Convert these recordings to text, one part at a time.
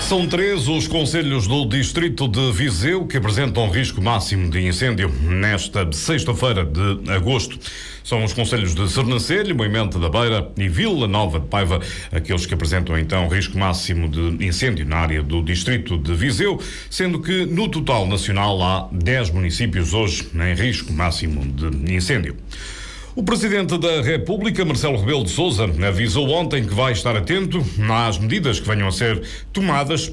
São 3 os concelhos do distrito de Viseu que apresentam risco máximo de incêndio nesta sexta-feira de agosto. São os concelhos de Sernancelho, Moimenta da Beira e Vila Nova de Paiva, aqueles que apresentam então risco máximo de incêndio na área do distrito de Viseu, sendo que no total nacional há 10 municípios hoje em risco máximo de incêndio. O Presidente da República, Marcelo Rebelo de Sousa, avisou ontem que vai estar atento às medidas que venham a ser tomadas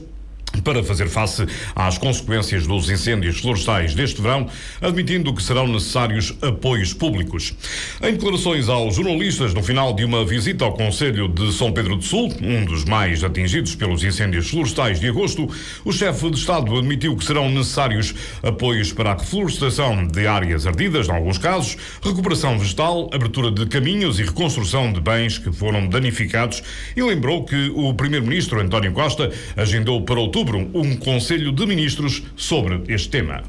para fazer face às consequências dos incêndios florestais deste verão, admitindo que serão necessários apoios públicos. Em declarações aos jornalistas no final de uma visita ao Concelho de São Pedro do Sul, um dos mais atingidos pelos incêndios florestais de agosto, o chefe de Estado admitiu que serão necessários apoios para a reflorestação de áreas ardidas, em alguns casos, recuperação vegetal, abertura de caminhos e reconstrução de bens que foram danificados, e lembrou que o Primeiro-Ministro António Costa agendou para outubro um Conselho de Ministros sobre este tema.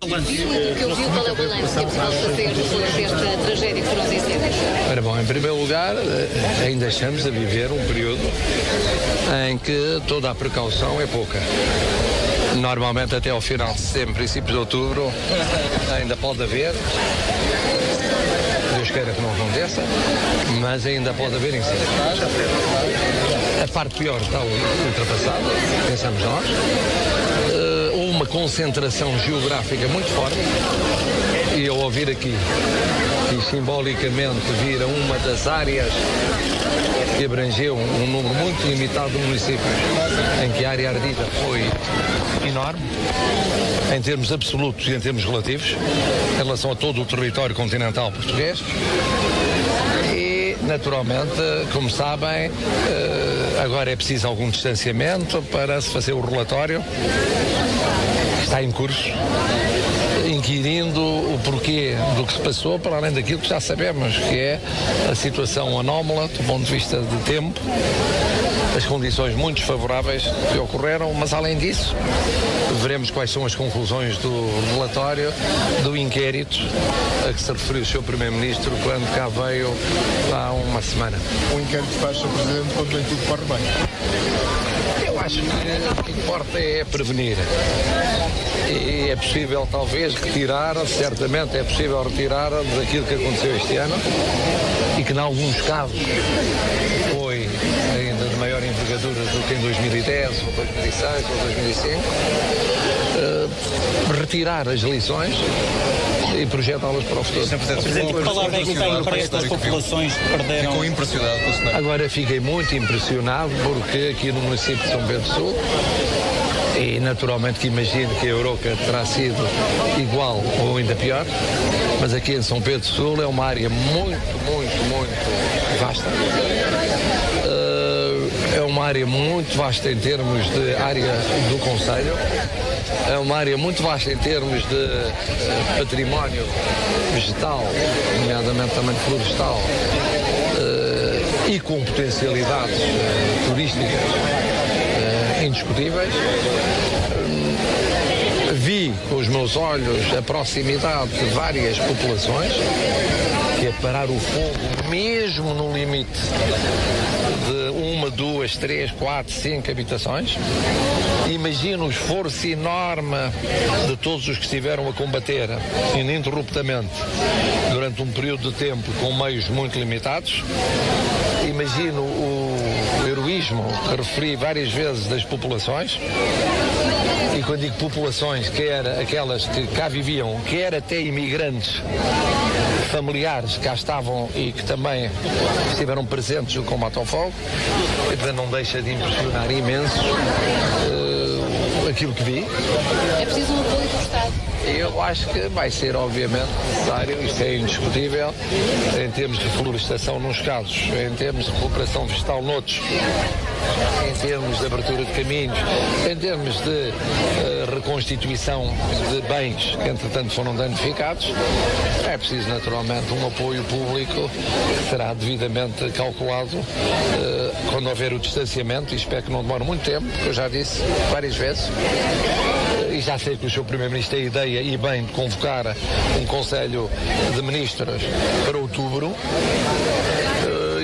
Qual é o balanço que é possível fazer depois desta tragédia que foram os incêndios? Ora bom, em primeiro lugar, ainda estamos a viver um período em que toda a precaução é pouca. Normalmente até ao final de setembro, princípios de outubro, ainda pode haver, Deus queira que não aconteça, mas ainda pode haver incêndios. A parte pior está ultrapassada, pensamos nós. Houve uma concentração geográfica muito forte e ao ouvir aqui e simbolicamente vir a uma das áreas que abrangeu um número muito limitado de municípios em que a área ardida foi enorme, em termos absolutos e em termos relativos, em relação a todo o território continental português. E, naturalmente, como sabem, agora é preciso algum distanciamento para se fazer o relatório. Está em curso, inquirindo o porquê do que se passou, para além daquilo que já sabemos, que é a situação anómala do ponto de vista de tempo, as condições muito desfavoráveis que ocorreram, mas além disso, veremos quais são as conclusões do relatório, do inquérito a que se referiu o Sr. Primeiro-Ministro quando cá veio há uma semana. O inquérito faz, Sr. Presidente, quando vem tudo corre bem. Eu acho que o que importa é prevenir. E é possível, talvez, retirar, certamente é possível retirar daquilo que aconteceu este ano e que, em alguns casos, foi ainda de maior envergadura do que em 2010, ou 2006, ou 2005, retirar as lições e projetá-las para o futuro. Presidente, que palavra é que tem para estas populações que perderam? Ficou impressionado com o cenário. Agora fiquei muito impressionado porque aqui no município de São Pedro do Sul, e naturalmente que imagino que a Euroca terá sido igual ou ainda pior, mas aqui em São Pedro do Sul é uma área muito vasta. É uma área muito vasta em termos de área do concelho. É uma área muito vasta em termos de património vegetal, nomeadamente também florestal, e com potencialidades turísticas indiscutíveis. Vi com os meus olhos a proximidade de várias populações, que é parar o fogo mesmo no limite de 1, 2, 3, 4, 5 habitações. Imagino o esforço enorme de todos os que estiveram a combater ininterruptamente durante um período de tempo com meios muito limitados. Imagino o heroísmo que referi várias vezes das populações. E quando digo populações, quer aquelas que cá viviam, quer até imigrantes familiares que cá estavam e que também estiveram presentes no combate ao fogo, e portanto não deixa de impressionar imenso aquilo que vi. É preciso um apoio do Estado. Eu acho que vai ser obviamente necessário, isto é indiscutível, em termos de florestação nos casos, em termos de recuperação vegetal noutros, em termos de abertura de caminhos, em termos de reconstituição de bens que entretanto foram danificados. É preciso naturalmente um apoio público que será devidamente calculado quando houver o distanciamento, e espero que não demore muito tempo, porque eu já disse várias vezes, e já sei que o Sr. Primeiro-Ministro tem a ideia, e bem, de convocar um Conselho de Ministros para outubro.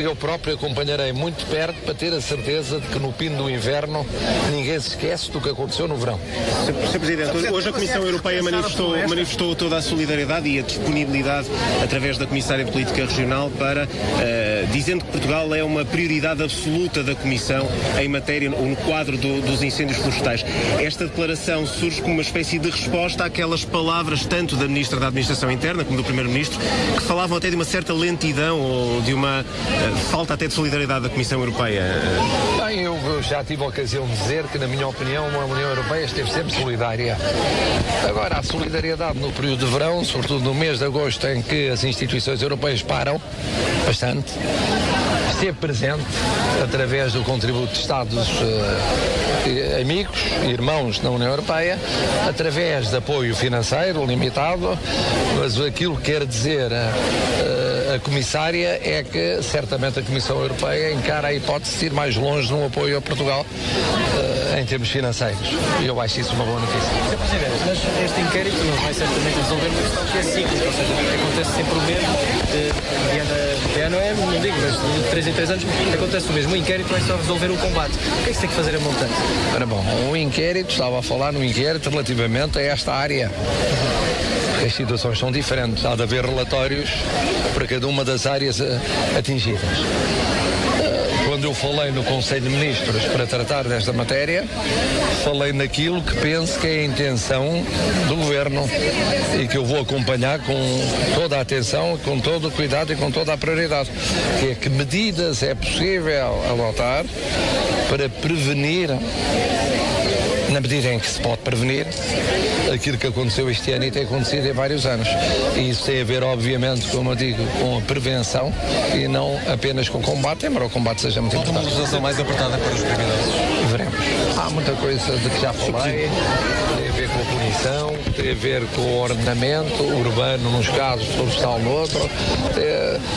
eu próprio acompanharei muito de perto para ter a certeza de que no fim do inverno ninguém se esquece do que aconteceu no verão. Sr. Presidente, hoje a Comissão Europeia manifestou toda a solidariedade e a disponibilidade através da Comissária de Política Regional para, dizendo que Portugal é uma prioridade absoluta da Comissão em matéria, ou no quadro dos incêndios florestais. Esta declaração surge como uma espécie de resposta àquelas palavras, tanto da Ministra da Administração Interna como do Primeiro-Ministro, que falavam até de uma certa lentidão ou de uma falta até de solidariedade da Comissão Europeia. Bem, eu já tive a ocasião de dizer que, na minha opinião, a União Europeia esteve sempre solidária. Agora, a solidariedade no período de verão, sobretudo no mês de agosto, em que as instituições europeias param bastante, esteve presente através do contributo de Estados amigos, irmãos na União Europeia, através de apoio financeiro limitado, mas aquilo que quer dizer a Comissária é que certamente a Comissão Europeia encara a hipótese de ir mais longe no apoio a Portugal em termos financeiros. E eu acho isso uma boa notícia. Sr. Presidente, mas este inquérito não vai certamente resolver uma questão que é cíclica, ou seja, acontece sempre o mesmo, de ano é, não digo, mas de 3 em 3 anos acontece o mesmo. O inquérito vai só resolver o combate. O que é que se tem que fazer a montante? Ora bom, o inquérito, estava a falar no inquérito relativamente a esta área. As situações são diferentes, há de haver relatórios para cada uma das áreas atingidas. Quando eu falei no Conselho de Ministros para tratar desta matéria, falei naquilo que penso que é a intenção do Governo e que eu vou acompanhar com toda a atenção, com todo o cuidado e com toda a prioridade, que é que medidas é possível adotar para prevenir, na medida em que se pode prevenir, aquilo que aconteceu este ano e tem acontecido em vários anos. E isso tem a ver, obviamente, como eu digo, com a prevenção e não apenas com o combate, embora o combate seja muito importante. Uma legislação mais apertada para os criminosos? Veremos. Há muita coisa de que já falei, tem a ver com a punição, tem a ver com o ordenamento urbano nos casos, florestal no outro.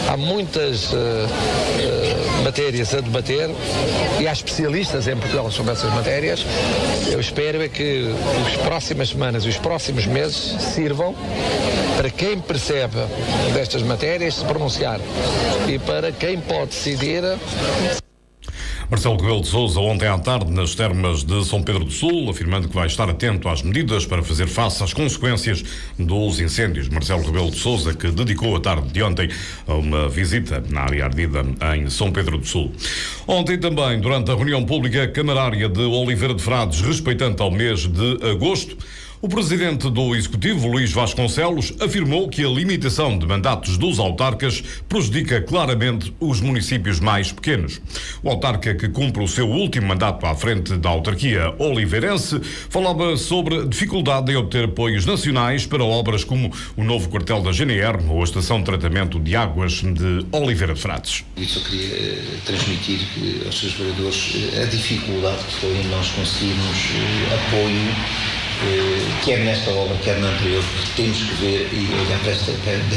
Há muitas matérias a debater e há especialistas em Portugal sobre essas matérias. Eu espero é que as próximas semanas e os próximos meses sirvam para quem percebe destas matérias se pronunciar e para quem pode decidir. Marcelo Rebelo de Sousa, ontem à tarde, nas termas de São Pedro do Sul, afirmando que vai estar atento às medidas para fazer face às consequências dos incêndios. Marcelo Rebelo de Sousa, que dedicou a tarde de ontem a uma visita na área ardida em São Pedro do Sul. Ontem também, durante a reunião pública camarária de Oliveira de Frades, respeitante ao mês de agosto, o presidente do Executivo, Luís Vasconcelos, afirmou que a limitação de mandatos dos autarcas prejudica claramente os municípios mais pequenos. O autarca, que cumpre o seu último mandato à frente da autarquia oliveirense, falava sobre a dificuldade em obter apoios nacionais para obras como o novo quartel da GNR ou a estação de tratamento de águas de Oliveira de Frades. Eu só queria transmitir aos seus vereadores a dificuldade que foi em nós conseguirmos apoio, quer nesta obra, quer na anterior, que temos que ver e olhar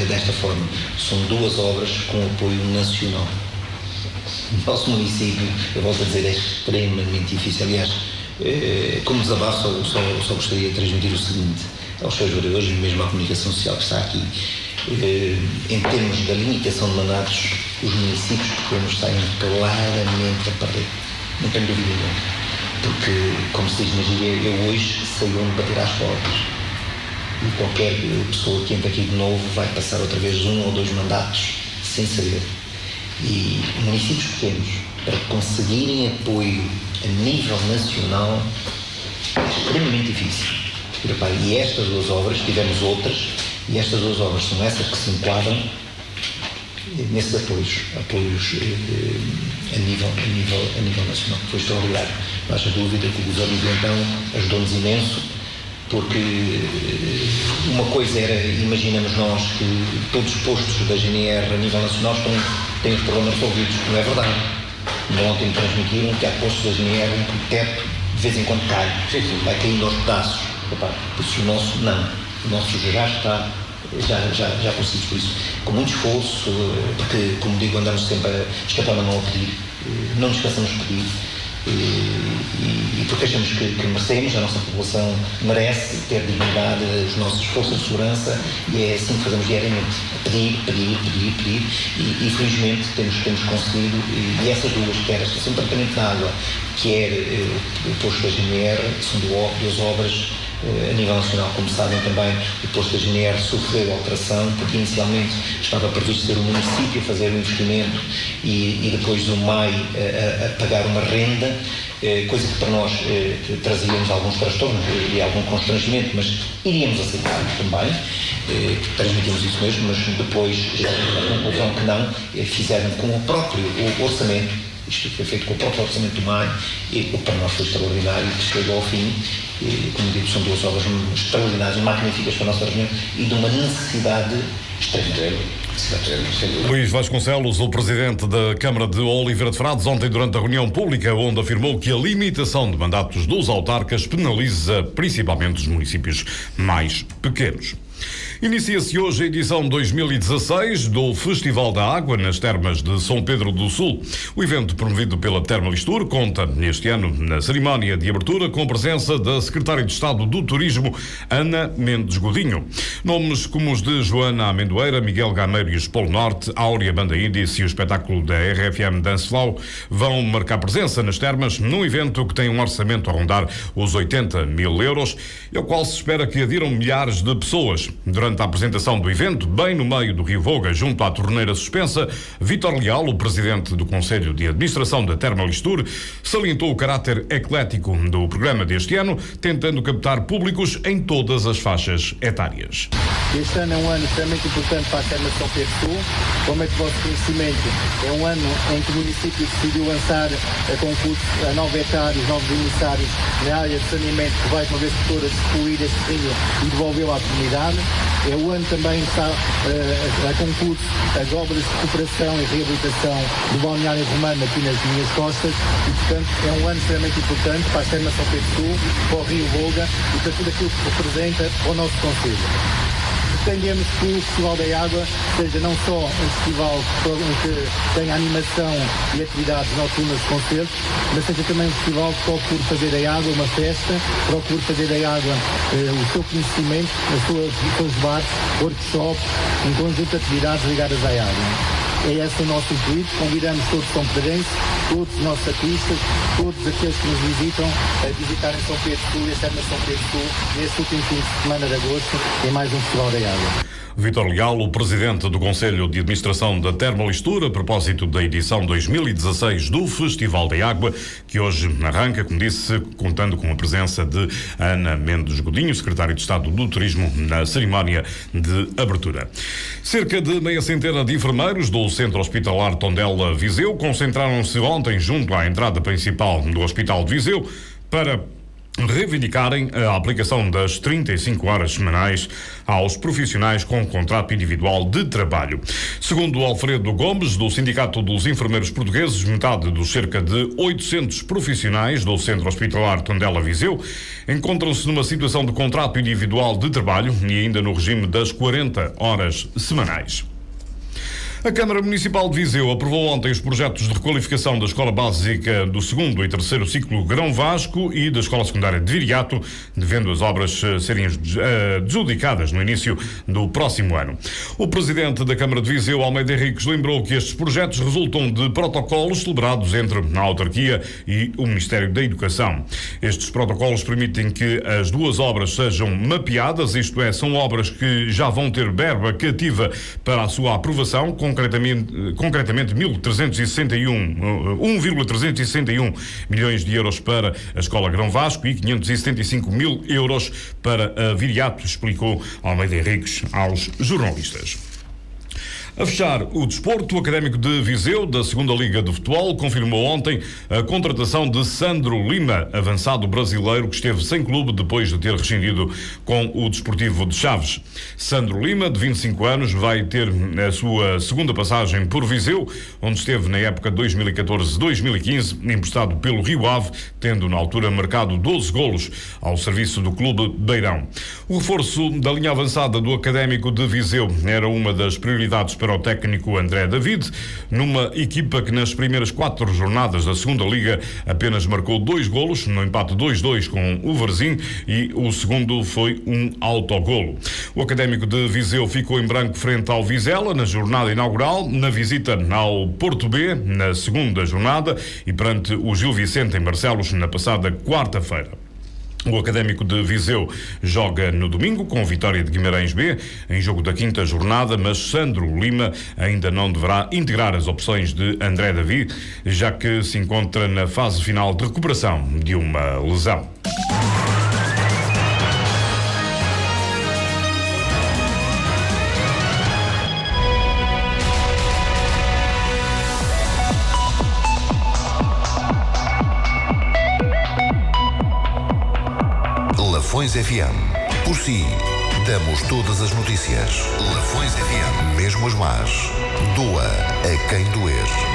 desta forma. São duas obras com apoio nacional. O nosso município, eu volto a dizer, é extremamente difícil. Aliás, como desabafo, só gostaria de transmitir o seguinte aos seus vereadores e mesmo à comunicação social que está aqui. Em termos da limitação de mandatos, os municípios pequenos saem claramente a perder. Não tenho dúvida nenhuma. Porque, como se diz na gíria, eu hoje sei onde bater às portas. E qualquer pessoa que entra aqui de novo vai passar outra vez 1 ou 2 mandatos sem saber. E municípios pequenos, para conseguirem apoio a nível nacional, é extremamente difícil. E estas duas obras, tivemos outras, e estas duas obras são essas que se enquadram nesses apoios a nível nacional. Foi extraordinário. Não haja dúvida que o episódio então ajudou-nos imenso, porque uma coisa era, imaginamos nós, que todos os postos da GNR a nível nacional têm os problemas resolvidos. Não é verdade. Ontem transmitiram que há postos da GNR em que o teto de vez em quando cai, vai caindo aos pedaços. Por isso o nosso não. O nosso já está. Já conseguimos por isso, com muito esforço, porque, como digo, andamos sempre a escapar a não a pedir, não nos cansamos de pedir, e porque achamos que merecemos, a nossa população merece ter dignidade, as nossas forças de segurança, e é assim que fazemos diariamente, pedir, e felizmente temos conseguido, e essas duas, quer a estação de tratamento de água, quer o posto da GNR, são duas obras a nível nacional. Como sabem também, o posto da GNR sofreu alteração, porque inicialmente estava previsto ser o município a fazer o investimento e depois o MAI a pagar uma renda, coisa que para nós trazia-nos alguns transtornos e algum constrangimento, mas iríamos aceitar também, transmitimos isso mesmo, mas depois a conclusão que não, fizeram com o próprio orçamento. Isto foi feito com o próprio orçamento do MAI, e o que para nós foi extraordinário, que chegou ao fim. Como digo, são duas obras extraordinárias, magníficas para a nossa região e de uma necessidade extrema. Luís Vasconcelos, o presidente da Câmara de Oliveira de Frades, ontem durante a reunião pública, onde afirmou que a limitação de mandatos dos autarcas penaliza principalmente os municípios mais pequenos. Inicia-se hoje a edição 2016 do Festival da Água nas Termas de São Pedro do Sul. O evento, promovido pela Termalistur, conta este ano na cerimónia de abertura com a presença da Secretária de Estado do Turismo, Ana Mendes Godinho. Nomes como os de Joana Amendoeira, Miguel Gameiro e Polo Norte, Áurea Banda Índice e o espetáculo da RFM Dance Flow vão marcar presença nas termas num evento que tem um orçamento a rondar os 80 mil euros e ao qual se espera que adiram milhares de pessoas. Durante a apresentação do evento, bem no meio do Rio Voga, junto à torneira suspensa, Vítor Leal, o presidente do Conselho de Administração da Termalistur, salientou o caráter eclético do programa deste ano, tentando captar públicos em todas as faixas etárias. Este ano é um ano extremamente importante para a Câmara de São Pedro do Sul. Como é de vosso conhecimento, é um ano em que o município decidiu lançar a concurso a 9 hectares, 9 beneficiários na área de saneamento, que vai, uma vez por todas, excluir este rio e devolvê-lo à comunidade. É o ano também que está a concurso as obras de recuperação e reabilitação do balneário romano aqui nas minhas costas e, portanto, é um ano extremamente importante para a Câmara de São Pedro do Sul, para o Rio Volga e para tudo aquilo que representa o nosso concelho. Pretendemos que o Festival da Água seja não só um festival que tenha animação e atividades noturnas de concertos, mas seja também um festival que procure fazer da água uma festa, procure fazer da água o seu conhecimento, os seus bares, workshops, um conjunto de atividades ligadas à água. É esse o nosso intuito. Convidamos todos os são pedrenses, todos os nossos artistas, todos aqueles que nos visitam a visitarem São Pedro do Sul e a Terma de São Pedro do Sul neste último fim de semana de agosto em mais um Festival da Água. Vítor Leal, o presidente do Conselho de Administração da Termalistur, a propósito da edição 2016 do Festival da Água, que hoje arranca, como disse, contando com a presença de Ana Mendes Godinho, secretária de Estado do Turismo, na cerimónia de abertura. Cerca de meia centena de enfermeiros do Centro Hospitalar Tondela Viseu concentraram-se ontem junto à entrada principal do Hospital de Viseu para reivindicarem a aplicação das 35 horas semanais aos profissionais com contrato individual de trabalho. Segundo Alfredo Gomes, do Sindicato dos Enfermeiros Portugueses, metade dos cerca de 800 profissionais do Centro Hospitalar Tondela Viseu encontram-se numa situação de contrato individual de trabalho e ainda no regime das 40 horas semanais. A Câmara Municipal de Viseu aprovou ontem os projetos de requalificação da Escola Básica do 2º e 3º ciclo Grão Vasco e da Escola Secundária de Viriato, devendo as obras serem adjudicadas no início do próximo ano. O presidente da Câmara de Viseu, Almeida Henriques, lembrou que estes projetos resultam de protocolos celebrados entre a autarquia e o Ministério da Educação. Estes protocolos permitem que as duas obras sejam mapeadas, isto é, são obras que já vão ter verba cativa para a sua aprovação, concretamente 1,361 milhões de euros para a Escola Grão Vasco e 575 mil euros para a Viriato, explicou Almeida Henriques aos jornalistas. A fechar o desporto, o Académico de Viseu, da 2ª Liga de Futebol, confirmou ontem a contratação de Sandro Lima, avançado brasileiro que esteve sem clube depois de ter rescindido com o Desportivo de Chaves. Sandro Lima, de 25 anos, vai ter a sua segunda passagem por Viseu, onde esteve na época 2014-2015, emprestado pelo Rio Ave, tendo na altura marcado 12 golos ao serviço do Clube Beirão. O reforço da linha avançada do Académico de Viseu era uma das prioridades para para o técnico André David, numa equipa que nas primeiras 4 jornadas da segunda Liga apenas marcou 2 golos, no empate 2-2 com o Varzim, e o segundo foi um autogolo. O Académico de Viseu ficou em branco frente ao Vizela na jornada inaugural, na visita ao Porto B na segunda jornada e perante o Gil Vicente em Barcelos na passada quarta-feira. O Académico de Viseu joga no domingo com a Vitória de Guimarães B, em jogo da 5ª jornada, mas Sandro Lima ainda não deverá integrar as opções de André David, já que se encontra na fase final de recuperação de uma lesão. Lafões FM. Por si, damos todas as notícias. Lafões FM. Mesmo as más. Doa a quem doer.